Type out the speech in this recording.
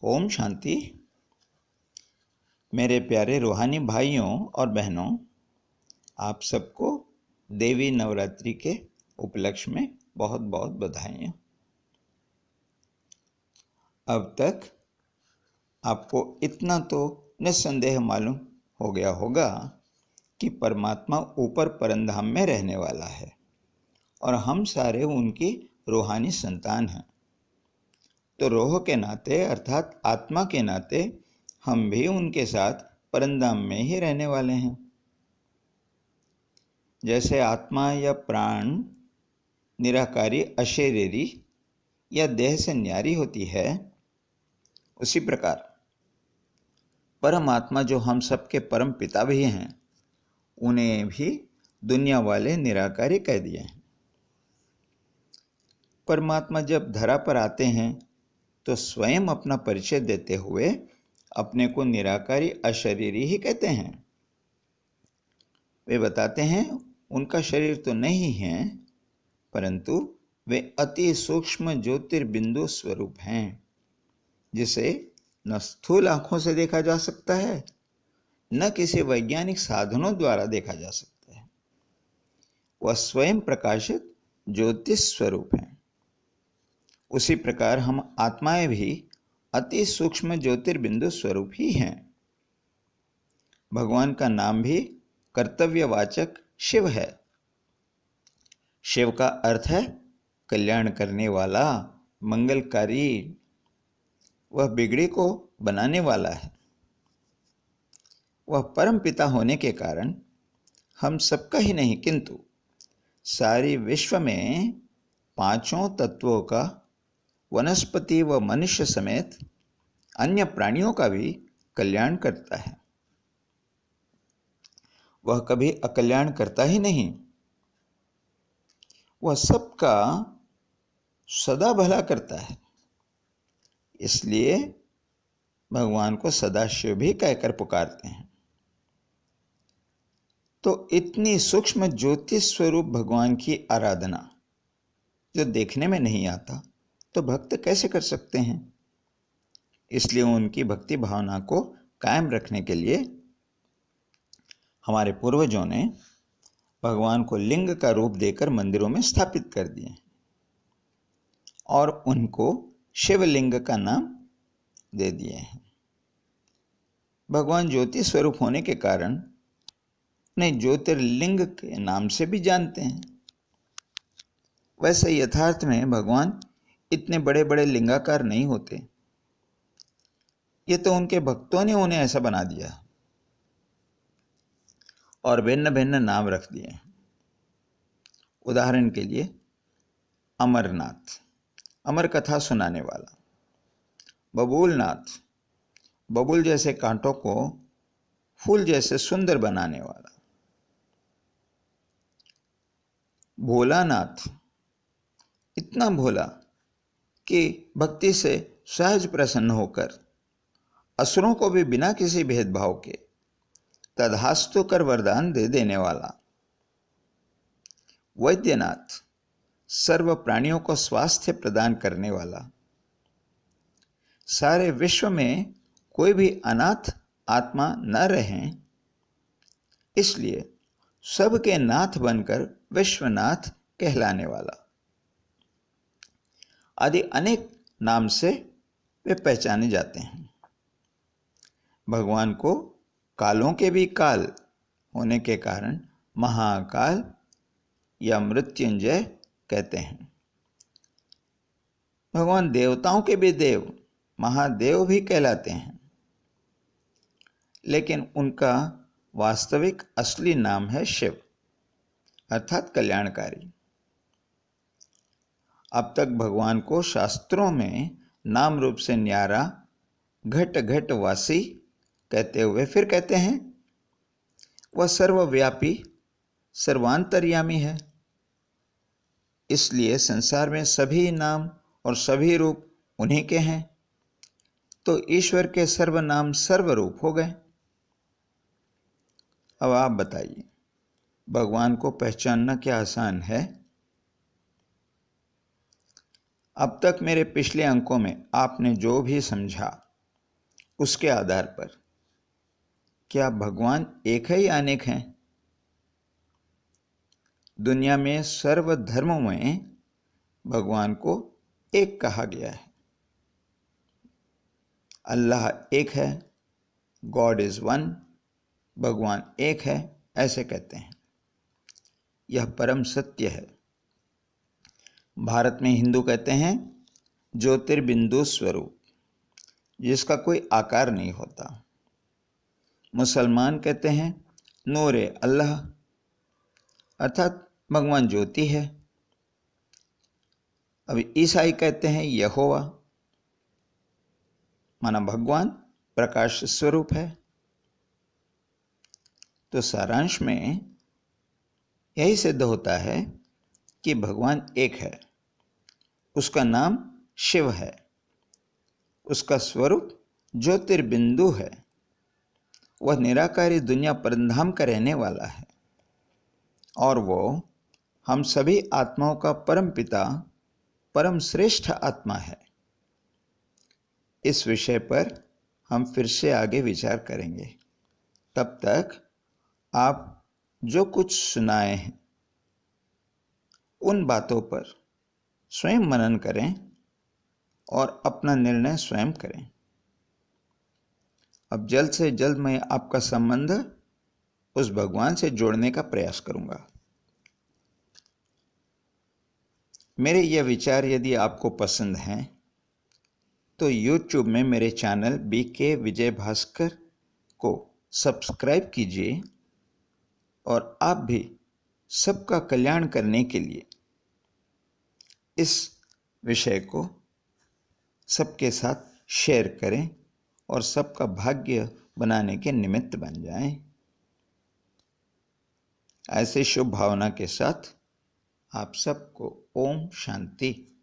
ओम शांति। मेरे प्यारे रूहानी भाइयों और बहनों, आप सबको देवी नवरात्रि के उपलक्ष्य में बहुत बहुत बधाइयाँ। अब तक आपको इतना तो निस्संदेह मालूम हो गया होगा कि परमात्मा ऊपर परमधाम में रहने वाला है और हम सारे उनकी रूहानी संतान हैं। तो रोह के नाते अर्थात आत्मा के नाते हम भी उनके साथ परमधाम में ही रहने वाले हैं। जैसे आत्मा या प्राण निराकारी अशरीरी या देह से न्यारी होती है, उसी प्रकार परमात्मा जो हम सबके परम पिता भी हैं, उन्हें भी दुनिया वाले निराकारी कह दिए हैं। परमात्मा जब धरा पर आते हैं तो स्वयं अपना परिचय देते हुए अपने को निराकारी अशरीरी ही कहते हैं। वे बताते हैं उनका शरीर तो नहीं है, परंतु वे अति सूक्ष्म ज्योतिर्बिंदु स्वरूप हैं, जिसे न स्थूल आंखों से देखा जा सकता है, न किसी वैज्ञानिक साधनों द्वारा देखा जा सकता है। वह स्वयं प्रकाशित ज्योतिष स्वरूप हैं। उसी प्रकार हम आत्माएं भी अति सूक्ष्म ज्योतिर्बिंदु स्वरूप ही हैं। भगवान का नाम भी कर्तव्यवाचक शिव है। शिव का अर्थ है कल्याण करने वाला, मंगलकारी। वह बिगड़ी को बनाने वाला है। वह परम पिता होने के कारण हम सबका ही नहीं, किंतु सारी विश्व में पांचों तत्वों का, वनस्पति व मनुष्य समेत अन्य प्राणियों का भी कल्याण करता है। वह कभी अकल्याण करता ही नहीं। वह सबका सदा भला करता है। इसलिए भगवान को सदाशिव भी कहकर पुकारते हैं। तो इतनी सूक्ष्म ज्योति स्वरूप भगवान की आराधना जो देखने में नहीं आता, तो भक्त कैसे कर सकते हैं? इसलिए उनकी भक्ति भावना को कायम रखने के लिए हमारे पूर्वजों ने भगवान को लिंग का रूप देकर मंदिरों में स्थापित कर दिए और उनको शिवलिंग का नाम दे दिए हैं। भगवान ज्योति स्वरूप होने के कारण उन्हें ज्योतिर्लिंग के नाम से भी जानते हैं। वैसे यथार्थ में भगवान इतने बड़े बड़े लिंगाकार नहीं होते। ये तो उनके भक्तों ने उन्हें ऐसा बना दिया और भिन्न भिन्न नाम रख दिए। उदाहरण के लिए अमरनाथ, अमर कथा सुनाने वाला। बबूलनाथ, बबूल जैसे कांटों को फूल जैसे सुंदर बनाने वाला। भोलानाथ, इतना भोला कि भक्ति से सहज प्रसन्न होकर असुरों को भी बिना किसी भेदभाव के तद्हास्तु कर वरदान दे देने वाला। वैद्यनाथ, सर्व प्राणियों को स्वास्थ्य प्रदान करने वाला। सारे विश्व में कोई भी अनाथ आत्मा न रहे, इसलिए सबके नाथ बनकर विश्वनाथ कहलाने वाला। आदि अनेक नाम से वे पहचाने जाते हैं। भगवान को कालों के भी काल होने के कारण महाकाल या मृत्युंजय कहते हैं। भगवान देवताओं के भी देव, महादेव भी कहलाते हैं, लेकिन उनका वास्तविक असली नाम है शिव, अर्थात कल्याणकारी। अब तक भगवान को शास्त्रों में नाम रूप से न्यारा, घट घट वासी कहते हुए फिर कहते हैं वह सर्वव्यापी, सर्वांतर्यामी है। इसलिए संसार में सभी नाम और सभी रूप उन्हीं के हैं, तो ईश्वर के सर्वनाम सर्वरूप हो गए। अब आप बताइए, भगवान को पहचानना क्या आसान है? अब तक मेरे पिछले अंकों में आपने जो भी समझा उसके आधार पर क्या भगवान एक है या अनेक हैं? दुनिया में सर्व धर्मों में भगवान को एक कहा गया है। अल्लाह एक है, गॉड इज वन, भगवान एक है, ऐसे कहते हैं। यह परम सत्य है। भारत में हिंदू कहते हैं ज्योतिर्बिंदु स्वरूप, जिसका कोई आकार नहीं होता। मुसलमान कहते हैं नूरे अल्लाह, अर्थात भगवान ज्योति है। अब ईसाई कहते हैं यहोवा, माना भगवान प्रकाश स्वरूप है। तो सारांश में यही सिद्ध होता है कि भगवान एक है, उसका नाम शिव है, उसका स्वरूप ज्योतिर्बिंदु है, वह निराकारी दुनिया परमधाम का रहने वाला है और वो हम सभी आत्माओं का परम पिता, परम श्रेष्ठ आत्मा है। इस विषय पर हम फिर से आगे विचार करेंगे। तब तक आप जो कुछ सुनाए हैं उन बातों पर स्वयं मनन करें और अपना निर्णय स्वयं करें। अब जल्द से जल्द मैं आपका संबंध उस भगवान से जोड़ने का प्रयास करूंगा। मेरे ये विचार यदि आपको पसंद हैं तो YouTube में मेरे चैनल BK विजय भास्कर को सब्सक्राइब कीजिए और आप भी सबका कल्याण करने के लिए इस विषय को सबके साथ शेयर करें और सबका भाग्य बनाने के निमित्त बन जाएं। ऐसे शुभ भावना के साथ आप सबको ओम शांति।